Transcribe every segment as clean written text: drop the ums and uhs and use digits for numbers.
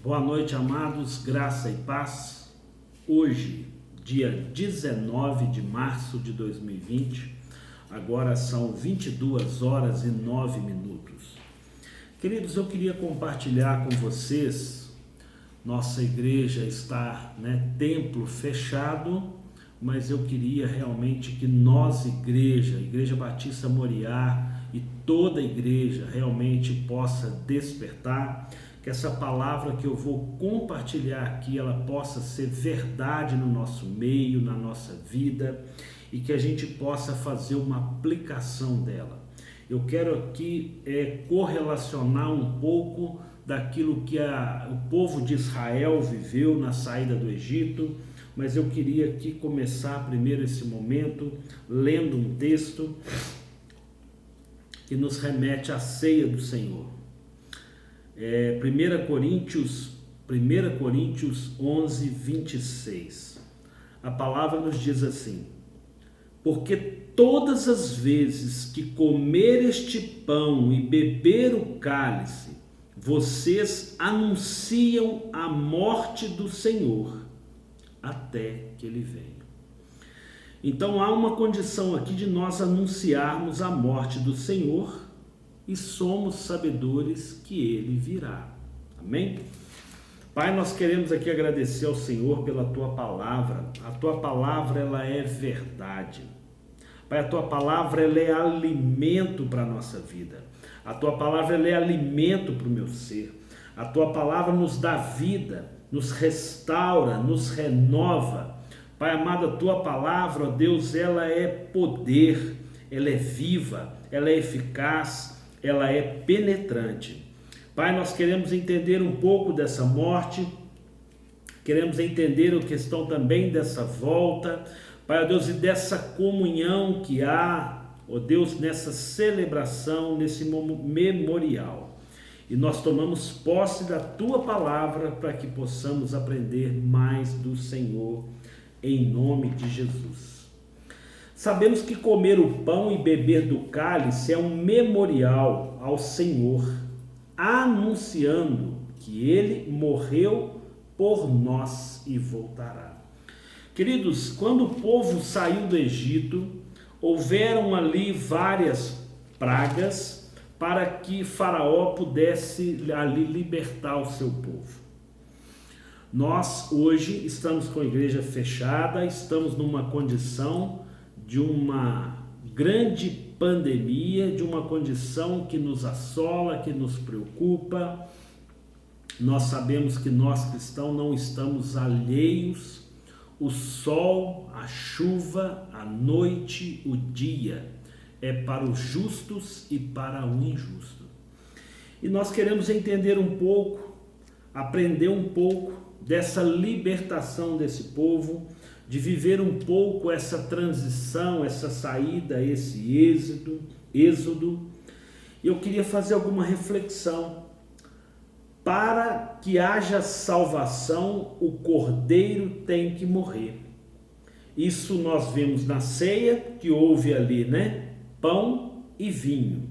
Boa noite, amados, graça e paz. Hoje, dia 19 de março de 2020, agora são 22 horas e 9 minutos. Queridos, eu queria compartilhar com vocês, nossa igreja está, templo fechado, mas eu queria realmente que nós, Igreja Batista Moriá e toda a igreja realmente possa despertar, que essa palavra que eu vou compartilhar aqui, ela possa ser verdade no nosso meio, na nossa vida, e que a gente possa fazer uma aplicação dela. Eu quero aqui correlacionar um pouco daquilo que o povo de Israel viveu na saída do Egito, mas eu queria aqui começar primeiro esse momento lendo um texto que nos remete à ceia do Senhor. 1 Coríntios 11, 26. A palavra nos diz assim: porque todas as vezes que comer este pão e beber o cálice, vocês anunciam a morte do Senhor até que ele venha. Então há uma condição aqui de nós anunciarmos a morte do Senhor e somos sabedores que ele virá. Amém? Pai, nós queremos aqui agradecer ao Senhor pela tua palavra. A tua palavra, ela é verdade. Pai, a tua palavra, ela é alimento para a nossa vida. A tua palavra, ela é alimento para o meu ser. A tua palavra nos dá vida, nos restaura, nos renova. Pai amado, a tua palavra, ó Deus, ela é poder, ela é viva, ela é eficaz, ela é penetrante. Pai, nós queremos entender um pouco dessa morte, queremos entender a questão também dessa volta, Pai, ó Deus, e dessa comunhão que há, ó Deus, nessa celebração, nesse memorial. E nós tomamos posse da tua palavra para que possamos aprender mais do Senhor, em nome de Jesus. Sabemos que comer o pão e beber do cálice é um memorial ao Senhor, anunciando que ele morreu por nós e voltará. Queridos, quando o povo saiu do Egito, houveram ali várias pragas para que Faraó pudesse ali libertar o seu povo. Nós hoje estamos com a igreja fechada, estamos numa condição de uma grande pandemia, de uma condição que nos assola, que nos preocupa. Nós sabemos que nós cristãos não estamos alheios. O sol, a chuva, a noite, o dia é para os justos e para o injusto. E nós queremos entender um pouco, aprender um pouco dessa libertação desse povo, de viver um pouco essa transição, essa saída, esse êxodo. Eu queria fazer alguma reflexão. Para que haja salvação, o cordeiro tem que morrer. Isso nós vemos na ceia, que houve ali, pão e vinho.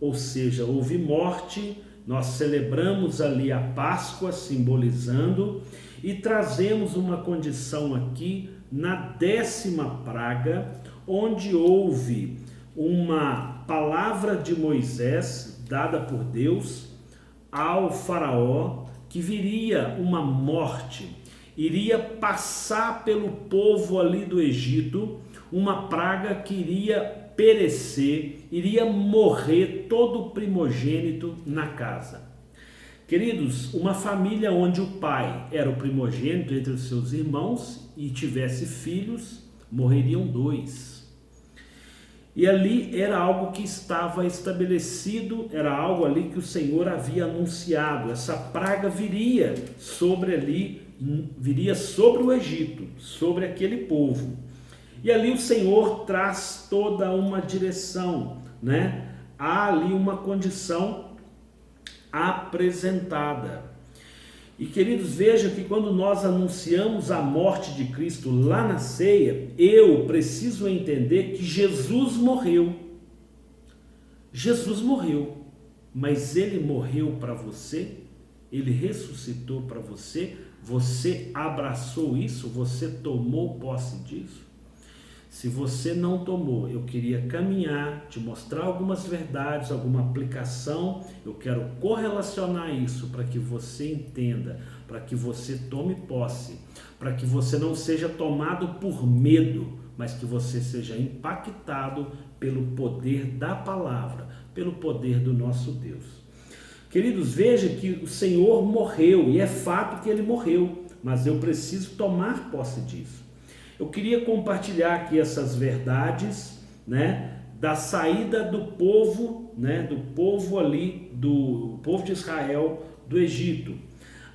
Ou seja, houve morte, nós celebramos ali a Páscoa, simbolizando, e trazemos uma condição aqui na 10ª praga, onde houve uma palavra de Moisés, dada por Deus, ao Faraó, que viria uma morte, iria passar pelo povo ali do Egito, uma praga que iria perecer, iria morrer todo o primogênito na casa. Queridos, uma família onde o pai era o primogênito entre os seus irmãos e tivesse filhos, morreriam 2. E ali era algo que estava estabelecido, era algo ali que o Senhor havia anunciado. Essa praga viria sobre o Egito, sobre aquele povo. E ali o Senhor traz toda uma direção, Há ali uma condição apresentada. E queridos, vejam que quando nós anunciamos a morte de Cristo lá na ceia, eu preciso entender que Jesus morreu. Jesus morreu, mas ele morreu para você Ele ressuscitou para você, você abraçou isso, você tomou posse disso? Se você não tomou, eu queria caminhar, te mostrar algumas verdades, alguma aplicação, eu quero correlacionar isso para que você entenda, para que você tome posse, para que você não seja tomado por medo, mas que você seja impactado pelo poder da palavra, pelo poder do nosso Deus. Queridos, veja que o Senhor morreu, e é fato que ele morreu, mas eu preciso tomar posse disso. Eu queria compartilhar aqui essas verdades, né, da saída do povo, né, do povo de Israel do Egito.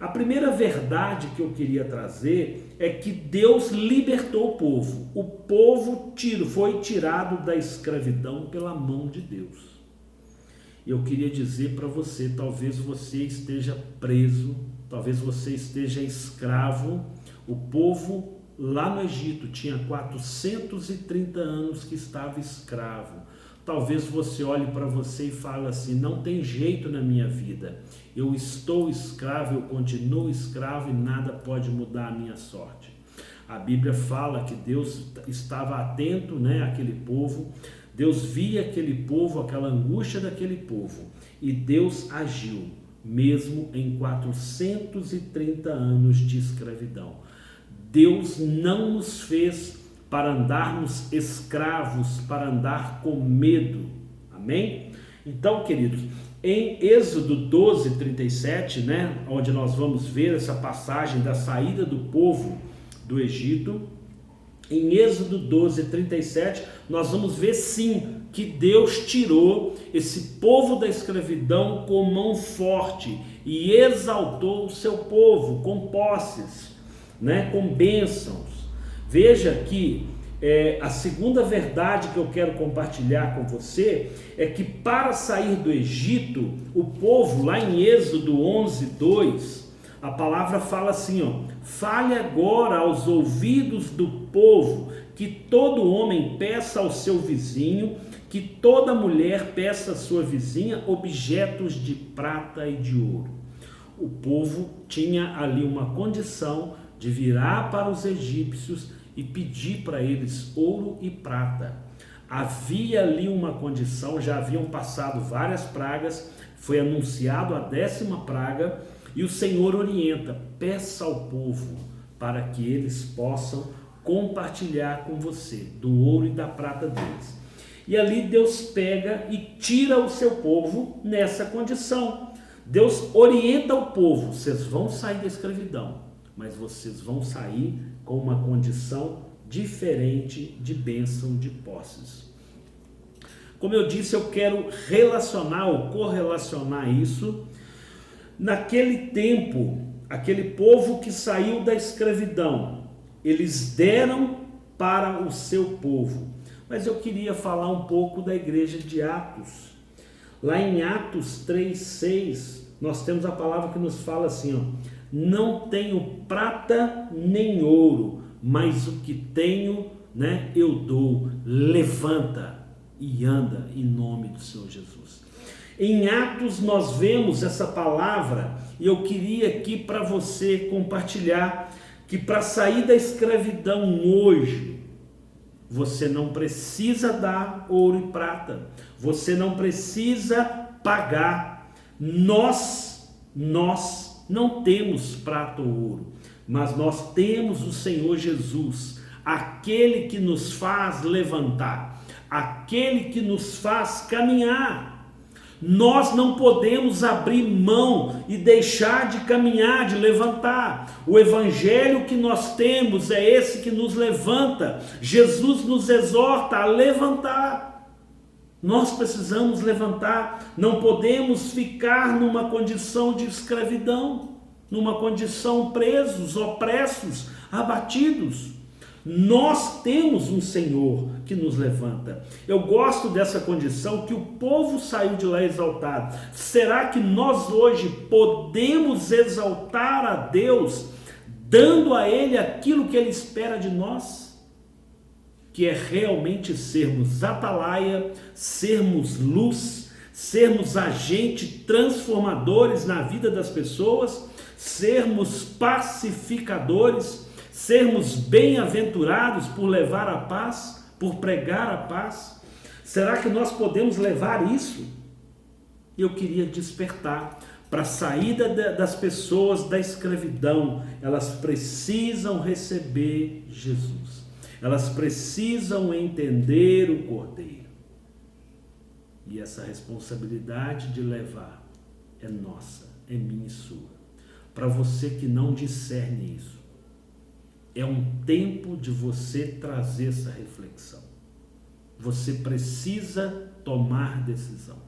A primeira verdade que eu queria trazer é que Deus libertou o povo. O povo foi tirado da escravidão pela mão de Deus. Eu queria dizer para você, talvez você esteja preso, talvez você esteja escravo. O povo lá no Egito tinha 430 anos que estava escravo. Talvez você olhe para você e fale assim: não tem jeito na minha vida, eu estou escravo, eu continuo escravo e nada pode mudar a minha sorte. A Bíblia fala que Deus estava atento, né, àquele povo, Deus via aquele povo, aquela angústia daquele povo, e Deus agiu, mesmo em 430 anos de escravidão. Deus não nos fez para andarmos escravos, para andar com medo. Amém? Então, queridos, em Êxodo 12, 37, né, onde nós vamos ver essa passagem da saída do povo do Egito, em Êxodo 12, 37, nós vamos ver sim que Deus tirou esse povo da escravidão com mão forte e exaltou o seu povo com posses, né, com bênçãos. Veja que a segunda verdade que eu quero compartilhar com você é que para sair do Egito, o povo, lá em Êxodo 11, 2, a palavra fala assim, ó: fale agora aos ouvidos do povo, que todo homem peça ao seu vizinho, que toda mulher peça à sua vizinha objetos de prata e de ouro. O povo tinha ali uma condição de virar para os egípcios e pedir para eles ouro e prata. Havia ali uma condição, já haviam passado várias pragas, foi anunciado a 10ª praga, e o Senhor orienta: peça ao povo para que eles possam compartilhar com você do ouro e da prata deles. E ali Deus pega e tira o seu povo nessa condição. Deus orienta o povo: vocês vão sair da escravidão, mas vocês vão sair com uma condição diferente de bênção, de posses. Como eu disse, eu quero relacionar ou correlacionar isso. Naquele tempo, aquele povo que saiu da escravidão, eles deram para o seu povo. Mas eu queria falar um pouco da igreja de Atos. Lá em Atos 3:6, nós temos a palavra que nos fala assim, ó: não tenho prata nem ouro, mas o que tenho, né, eu dou. Levanta e anda em nome do Senhor Jesus. Em Atos nós vemos essa palavra, e eu queria aqui para você compartilhar que para sair da escravidão hoje, você não precisa dar ouro e prata, você não precisa pagar. Nós não temos prata ou ouro, mas nós temos o Senhor Jesus, aquele que nos faz levantar, aquele que nos faz caminhar. Nós não podemos abrir mão e deixar de caminhar, de levantar. O evangelho que nós temos é esse que nos levanta. Jesus nos exorta a levantar. Nós precisamos levantar, não podemos ficar numa condição de escravidão, numa condição presos, opressos, abatidos. Nós temos um Senhor que nos levanta. Eu gosto dessa condição que o povo saiu de lá exaltado. Será que nós hoje podemos exaltar a Deus, dando a Ele aquilo que Ele espera de nós? Que é realmente sermos atalaia, sermos luz, sermos agentes transformadores na vida das pessoas, sermos pacificadores, sermos bem-aventurados por levar a paz, por pregar a paz? Será que nós podemos levar isso? Eu queria despertar para a saída das pessoas da escravidão. Elas precisam receber Jesus. Elas precisam entender o Cordeiro. E essa responsabilidade de levar é nossa, é minha e sua. Para você que não discerne isso, é um tempo de você trazer essa reflexão. Você precisa tomar decisão.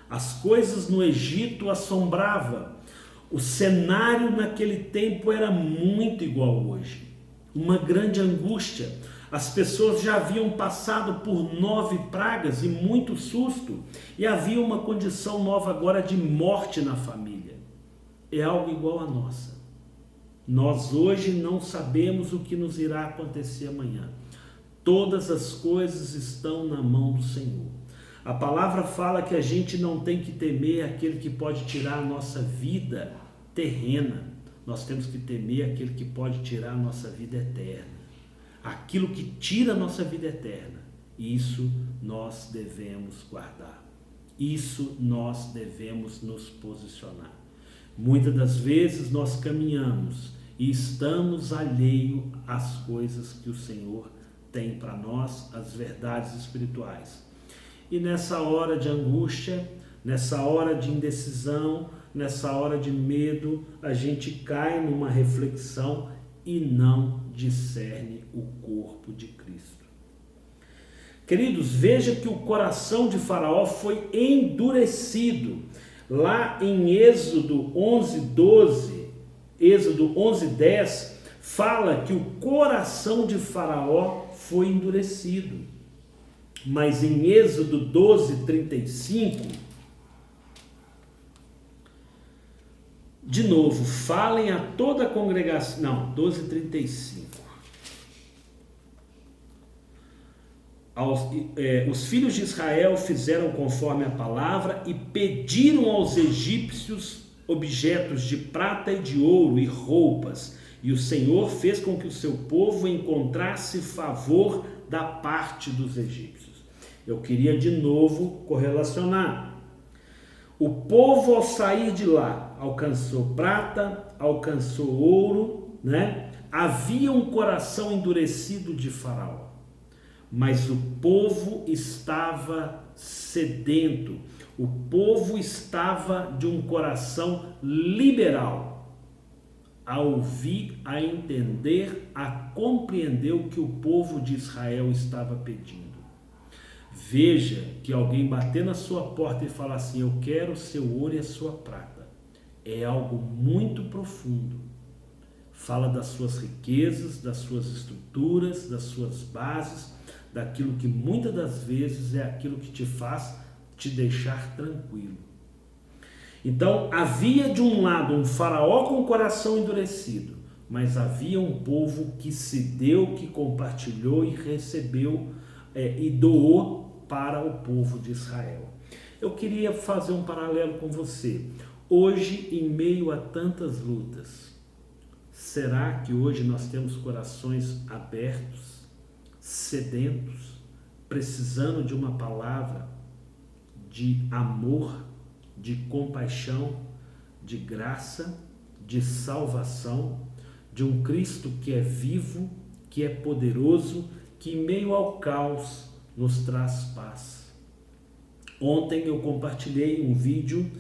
As coisas no Egito assombravam. O cenário naquele tempo era muito igual hoje. Uma grande angústia. As pessoas já haviam passado por 9 pragas e muito susto. E havia uma condição nova agora de morte na família. É algo igual à nossa. Nós hoje não sabemos o que nos irá acontecer amanhã. Todas as coisas estão na mão do Senhor. A palavra fala que a gente não tem que temer aquele que pode tirar a nossa vida terrena. Nós temos que temer aquele que pode tirar a nossa vida eterna. Aquilo que tira a nossa vida eterna, isso nós devemos guardar. Isso nós devemos nos posicionar. Muitas das vezes nós caminhamos e estamos alheios às coisas que o Senhor tem para nós, as verdades espirituais. E nessa hora de angústia, nessa hora de indecisão, nessa hora de medo, a gente cai numa reflexão e não discerne o corpo de Cristo. Queridos, veja que o coração de Faraó foi endurecido. Lá em Êxodo 11:12, Êxodo 11:10, fala que o coração de Faraó foi endurecido. Mas em Êxodo 12:35, de novo, falem a toda a congregação. Não, 12:35. Os filhos de Israel fizeram conforme a palavra e pediram aos egípcios objetos de prata e de ouro e roupas. E o Senhor fez com que o seu povo encontrasse favor da parte dos egípcios. Eu queria de novo correlacionar. O povo, ao sair de lá, alcançou prata, alcançou ouro, né? Havia um coração endurecido de Faraó, mas o povo estava sedento, o povo estava de um coração liberal, a ouvir, a entender, a compreender o que o povo de Israel estava pedindo. Veja que alguém bater na sua porta e falar assim: eu quero o seu ouro e a sua prata, é algo muito profundo. Fala das suas riquezas, das suas estruturas, das suas bases, daquilo que muitas das vezes é aquilo que te faz te deixar tranquilo. Então havia de um lado um faraó com o coração endurecido, mas havia um povo que se deu, que compartilhou e recebeu e doou para o povo de Israel. Eu queria fazer um paralelo com você. Hoje, em meio a tantas lutas, será que hoje nós temos corações abertos, sedentos, precisando de uma palavra de amor, de compaixão, de graça, de salvação, de um Cristo que é vivo, que é poderoso, que em meio ao caos nos traz paz? Ontem eu compartilhei um vídeo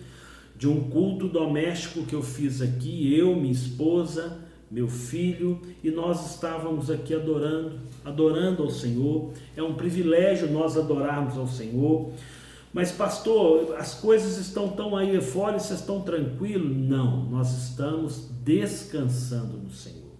de um culto doméstico que eu fiz aqui, eu, minha esposa, meu filho, e nós estávamos aqui adorando ao Senhor. É um privilégio nós adorarmos ao Senhor. Mas pastor, as coisas estão tão aí fora e vocês estão tranquilos? Não, nós estamos descansando no Senhor.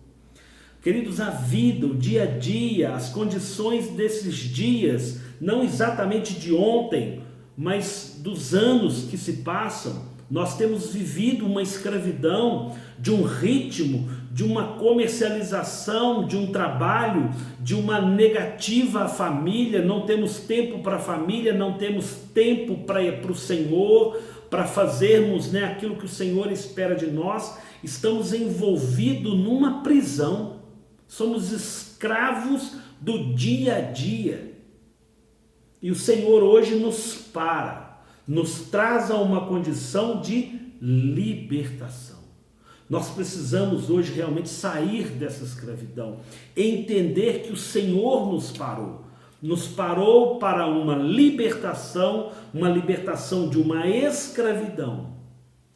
Queridos, a vida, o dia a dia, as condições desses dias, não exatamente de ontem, mas dos anos que se passam, nós temos vivido uma escravidão de um ritmo de uma comercialização, de um trabalho, de uma negativa à família, não temos tempo para a família, não temos tempo para o Senhor, para fazermos, aquilo que o Senhor espera de nós. Estamos envolvidos numa prisão, somos escravos do dia a dia. E o Senhor hoje nos traz a uma condição de libertação. Nós precisamos hoje realmente sair dessa escravidão, entender que o Senhor nos parou para uma libertação de uma escravidão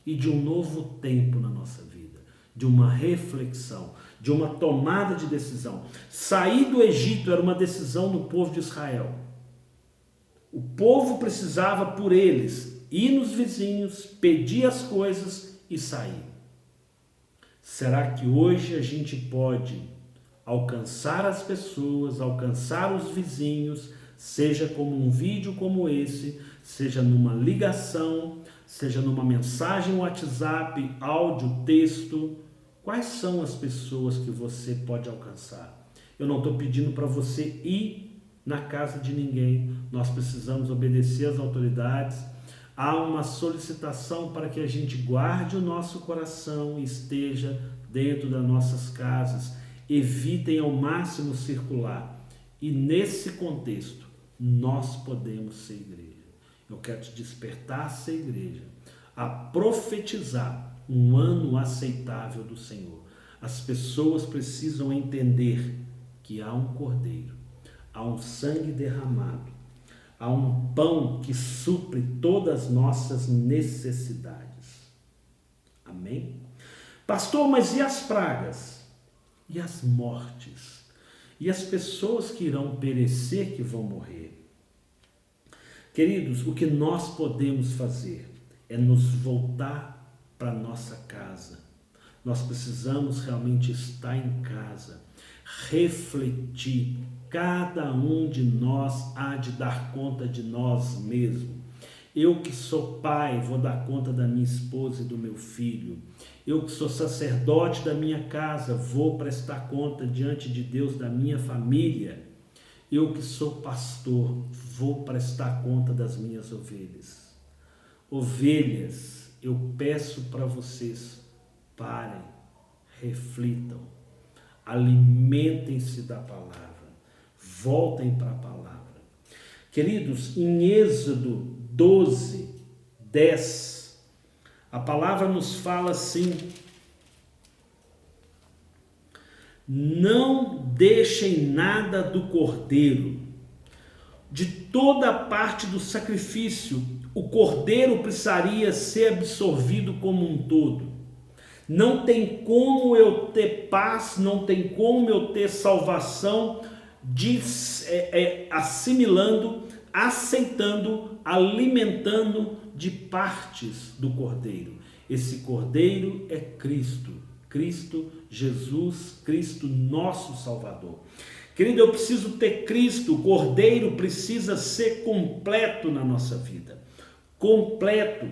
e de um novo tempo na nossa vida, de uma reflexão, de uma tomada de decisão. Sair do Egito era uma decisão do povo de Israel. O povo precisava por eles ir nos vizinhos, pedir as coisas e sair. Será que hoje a gente pode alcançar as pessoas, alcançar os vizinhos, seja como um vídeo como esse, seja numa ligação, seja numa mensagem WhatsApp, áudio, texto? Quais são as pessoas que você pode alcançar? Eu não estou pedindo para você ir na casa de ninguém, nós precisamos obedecer às autoridades. Há uma solicitação para que a gente guarde o nosso coração e esteja dentro das nossas casas, evitem ao máximo circular. E nesse contexto, nós podemos ser igreja. Eu quero te despertar a ser igreja, a profetizar um ano aceitável do Senhor. As pessoas precisam entender que há um cordeiro, há um sangue derramado, há um pão que supre todas as nossas necessidades. Amém? Pastor, mas e as pragas? E as mortes? E as pessoas que irão perecer, que vão morrer? Queridos, o que nós podemos fazer é nos voltar para nossa casa. Nós precisamos realmente estar em casa, refletir. Cada um de nós há de dar conta de nós mesmos. Eu que sou pai, vou dar conta da minha esposa e do meu filho. Eu que sou sacerdote da minha casa, vou prestar conta diante de Deus da minha família. Eu que sou pastor, vou prestar conta das minhas ovelhas. Ovelhas, eu peço para vocês, parem, reflitam, alimentem-se da palavra. Voltem para a palavra. Queridos, em Êxodo 12, 10, a palavra nos fala assim: não deixem nada do cordeiro, de toda a parte do sacrifício, o cordeiro precisaria ser absorvido como um todo. Não tem como eu ter paz, não tem como eu ter salvação assimilando, aceitando, alimentando de partes do cordeiro. Esse cordeiro é Cristo Jesus, Cristo nosso Salvador. Querido, eu preciso ter Cristo, o cordeiro precisa ser completo na nossa vida, completo.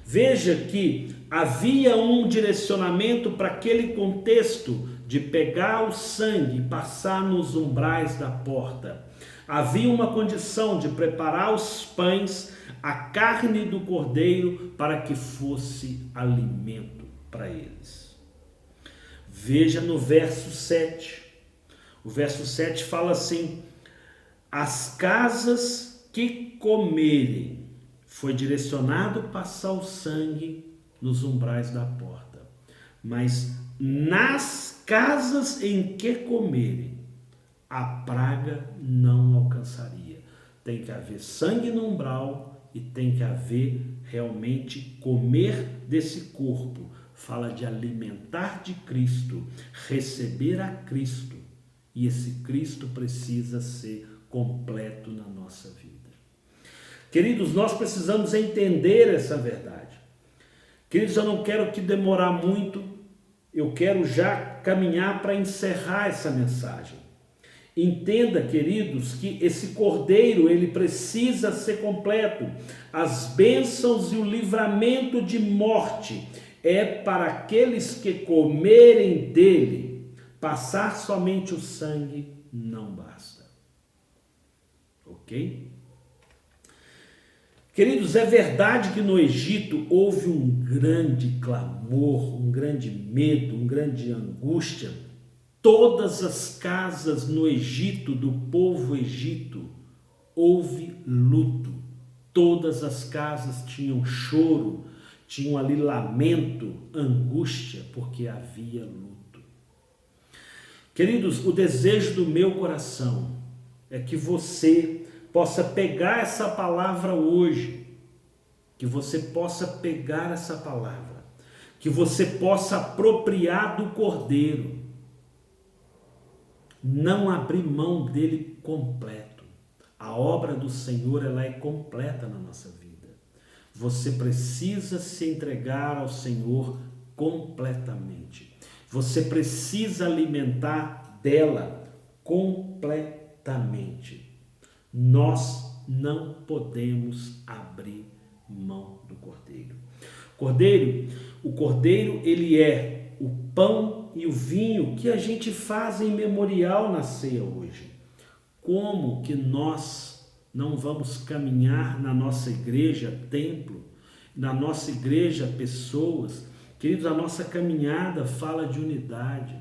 Veja que havia um direcionamento para aquele contexto de pegar o sangue e passar nos umbrais da porta. Havia uma condição de preparar os pães, a carne do cordeiro, para que fosse alimento para eles. Veja no verso 7. O verso 7 fala assim: as casas que comerem, foi direcionado passar o sangue nos umbrais da porta, mas nas casas em que comerem, a praga não alcançaria. Tem que haver sangue no umbral e tem que haver realmente comer desse corpo. Fala de alimentar de Cristo, receber a Cristo, e esse Cristo precisa ser completo na nossa vida. Queridos, nós precisamos entender essa verdade. Queridos, eu não quero que demorar muito, eu quero já caminhar para encerrar essa mensagem. Entenda, queridos, que esse cordeiro, ele precisa ser completo. As bênçãos e o livramento de morte, é para aqueles que comerem dele, passar somente o sangue não basta. Ok? Queridos, é verdade que no Egito houve um grande clamor, um grande medo, uma grande angústia. Todas as casas no Egito, do povo egito, houve luto. Todas as casas tinham choro, tinham ali lamento, angústia, porque havia luto. Queridos, o desejo do meu coração é que você possa pegar essa palavra hoje, que você possa pegar essa palavra, que você possa apropriar do Cordeiro, não abrir mão dele completo. A obra do Senhor, ela é completa na nossa vida. Você precisa se entregar ao Senhor completamente. Você precisa alimentar dela completamente. Nós não podemos abrir mão do Cordeiro. O Cordeiro, ele é o pão e o vinho que a gente faz em memorial na ceia hoje. Como que nós não vamos caminhar na nossa igreja, templo, na nossa igreja, pessoas? Queridos, a nossa caminhada fala de unidade.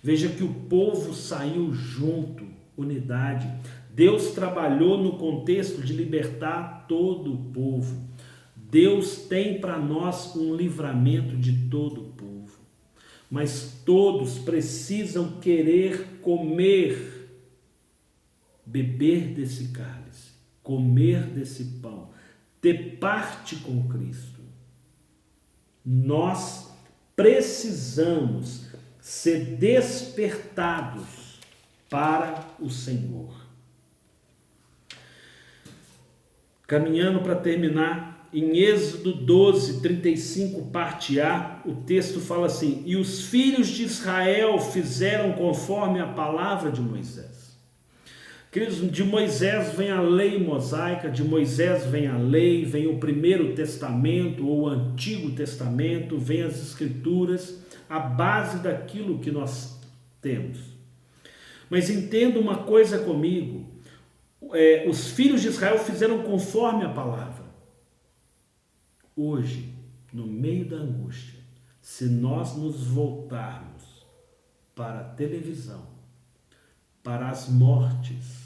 Veja que o povo saiu junto, unidade. Deus trabalhou no contexto de libertar todo o povo. Deus tem para nós um livramento de todo o povo. Mas todos precisam querer comer, beber desse cálice, comer desse pão, ter parte com Cristo. Nós precisamos ser despertados para o Senhor. Caminhando para terminar, em Êxodo 12, 35, parte A, o texto fala assim: e os filhos de Israel fizeram conforme a palavra de Moisés. Queridos, de Moisés vem a lei mosaica, de Moisés vem a lei, vem o Primeiro Testamento ou o Antigo Testamento, vem as Escrituras, a base daquilo que nós temos. Mas entenda uma coisa comigo, os filhos de Israel fizeram conforme a palavra. Hoje, no meio da angústia, se nós nos voltarmos para a televisão, para as mortes,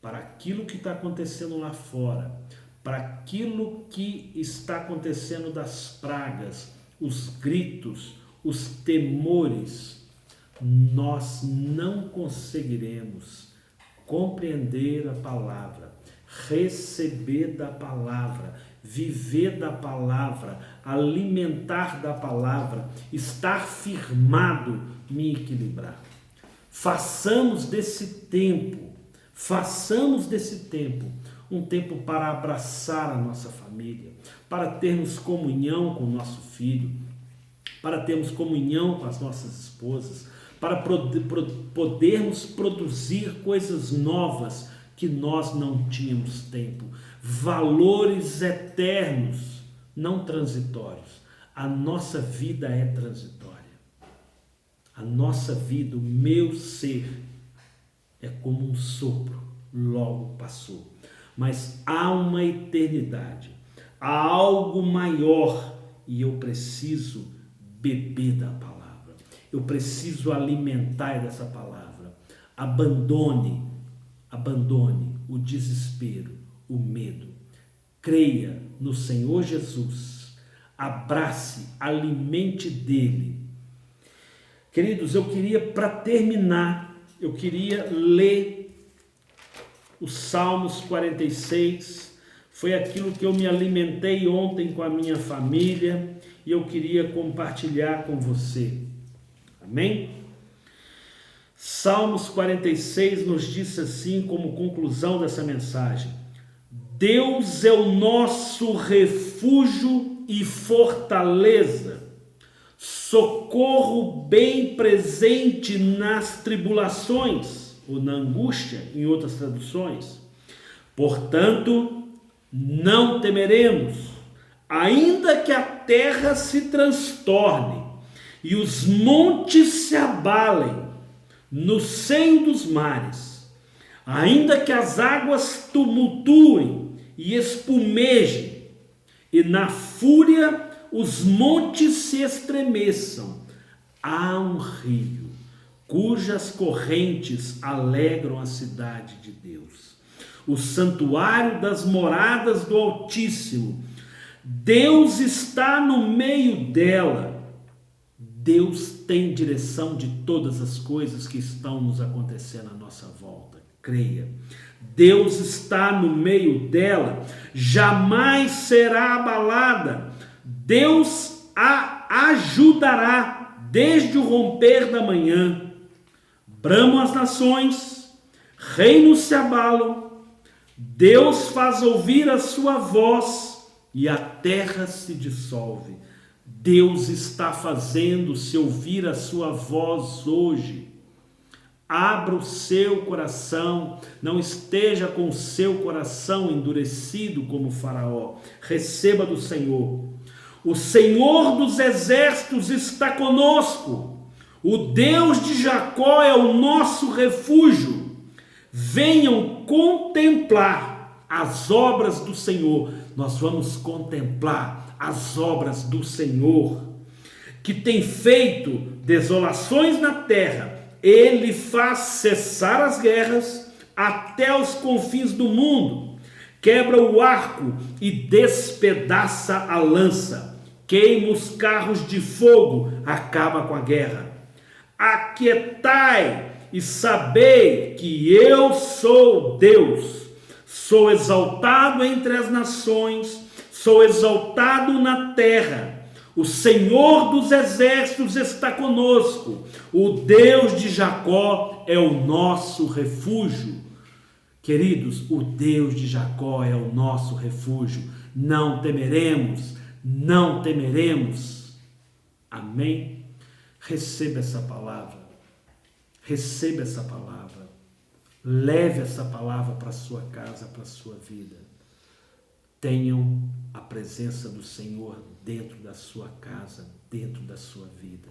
para aquilo que está acontecendo lá fora, para aquilo que está acontecendo das pragas, os gritos, os temores, nós não conseguiremos compreender a palavra, receber da palavra, viver da palavra, alimentar da palavra, estar firmado, me equilibrar. Façamos desse tempo um tempo para abraçar a nossa família, para termos comunhão com o nosso filho, para termos comunhão com as nossas esposas, para podermos produzir coisas novas que nós não tínhamos tempo, valores eternos, não transitórios. A nossa vida é transitória. A nossa vida, o meu ser, é como um sopro, logo passou. Mas há uma eternidade, há algo maior e eu preciso beber da palavra. Eu preciso alimentar dessa palavra. Abandone o desespero, o medo. Creia no Senhor Jesus. Abrace, alimente dele. Queridos, para terminar, eu queria ler os Salmos 46. Foi aquilo que eu me alimentei ontem com a minha família e eu queria compartilhar com você. Amém? Salmos 46 nos diz assim, como conclusão dessa mensagem: Deus é o nosso refúgio e fortaleza, socorro bem presente nas tribulações, ou na angústia, em outras traduções. Portanto, não temeremos, ainda que a terra se transtorne e os montes se abalem no seio dos mares, ainda que as águas tumultuem e espumejem, e na fúria os montes se estremeçam, há um rio cujas correntes alegram a cidade de Deus, o santuário das moradas do Altíssimo. Deus está no meio dela. Deus tem direção de todas as coisas que estão nos acontecendo à nossa volta. Creia. Deus está no meio dela, jamais será abalada. Deus a ajudará desde o romper da manhã. Bramam as nações, reinos se abalam, Deus faz ouvir a sua voz e a terra se dissolve. Deus está fazendo se ouvir a sua voz hoje. Abra o seu coração, não esteja com o seu coração endurecido como Faraó. Receba do Senhor. O Senhor dos exércitos está conosco. O Deus de Jacó é o nosso refúgio. Venham contemplar as obras do Senhor. Nós vamos contemplar as obras do Senhor, que tem feito desolações na terra. Ele faz cessar as guerras até os confins do mundo. Quebra o arco e despedaça a lança. Queima os carros de fogo, acaba com a guerra. Aquietai e sabei que eu sou Deus. Sou exaltado entre as nações, sou exaltado na terra. O Senhor dos exércitos está conosco. O Deus de Jacó é o nosso refúgio. Queridos, o Deus de Jacó é o nosso refúgio. Não temeremos, não temeremos. Amém? Receba essa palavra. Receba essa palavra. Leve essa palavra para a sua casa, para a sua vida. Tenham a presença do Senhor dentro da sua casa, dentro da sua vida.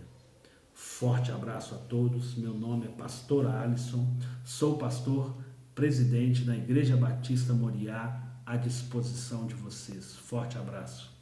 Forte abraço a todos. Meu nome é Pastor Alisson. Sou pastor presidente da Igreja Batista Moriá, à disposição de vocês. Forte abraço.